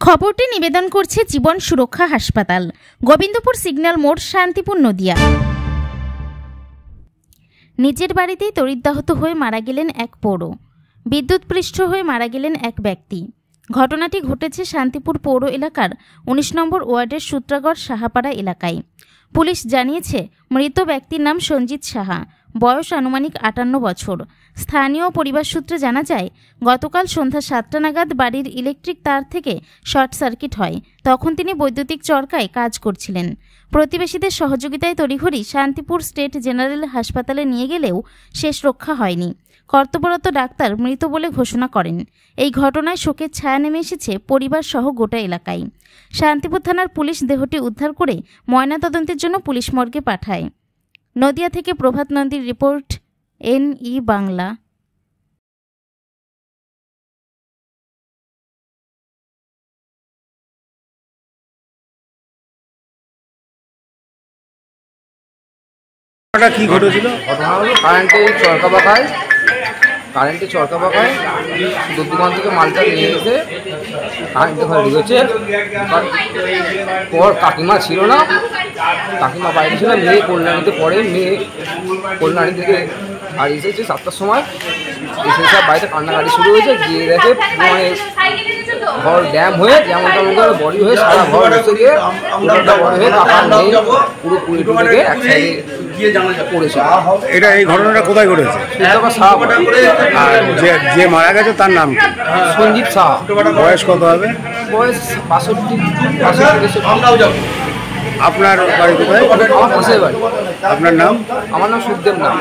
খবরটি নিবেদন করছে জীবন সুরক্ষা হাসপাতাল, গোবিন্দপুর সিগন্যাল মোড়, শান্তিপুর, নদিয়া। নিজের বাড়িতেই তড়িৎদাহত হয়ে মারা গেলেন এক পৌর। বিদ্যুৎপৃষ্ট হয়ে মারা গেলেন এক ব্যক্তি। ঘটনাটি ঘটেছে শান্তিপুর পৌর এলাকার ১৯ নম্বর ওয়ার্ডের সূত্রাগড় সাহাপাড়া এলাকায়। পুলিশ জানিয়েছে, মৃত ব্যক্তির নাম সঞ্জিত সাহা, বয়স আনুমানিক ৫৮ বছর। স্থানীয় পরিবার সূত্রে জানা যায়, গতকাল সন্ধ্যা ৭টা নাগাদ বাড়ির ইলেকট্রিক তার থেকে শর্ট সার্কিট হয়। তখন তিনি বৈদ্যুতিক চরকায় কাজ করছিলেন। প্রতিবেশীদের সহযোগিতায় তড়িঘড়ি শান্তিপুর স্টেট জেনারেল হাসপাতালে নিয়ে গেলেও শেষ রক্ষা হয়নি। কর্তব্যরত ডাক্তার মৃত বলে ঘোষণা করেন। এই ঘটনায় শোকের ছায়া নেমে এসেছে পরিবার সহ গোটা এলাকায়। শান্তিপুর থানার পুলিশ দেহটি উদ্ধার করে ময়নাতদন্তের জন্য পুলিশ মর্গে পাঠায়। নদিয়া থেকে প্রভাত নন্দীর রিপোর্ট, NE বাংলা। কি ঘটেছিল? ঘটনা হলো কারেন্টের চরকা পাকায় দূর দোকান থেকে মালটা নিয়ে এসে কারেন্টের ঘরে ঢুকেছে। পর কাকিমা ছিল না, কাকিমা বাইরে ছিল, মেয়ে কল্যাণীতে পড়ে। মেয়ে কল্যাণী থেকে আর এসেছে 7টার সময়, এসে সব বাড়িতে কান্নাকাটি শুরু হয়েছে। গিয়ে দেখে মানে ঘর ড্যাম হয়ে যেমন তেমন করে বডি হয়ে সারা ঘর বসে গিয়ে পুরোটা বড় হয়ে কাকা নেই, পুরো পুরি টুকে এক সাইডে পড়েছে। এটা এই ঘটনাটা কোথায় ঘটেছে? আর যে মারা গেছে তার নাম কি? সঞ্জিত সাহা। বয়স কত হবে? বয়স ৬২। আপনার বাড়ি কোথায়? আমার পাশের বাড়ি। আপনার নাম? আমার নাম সুখদেব নাম।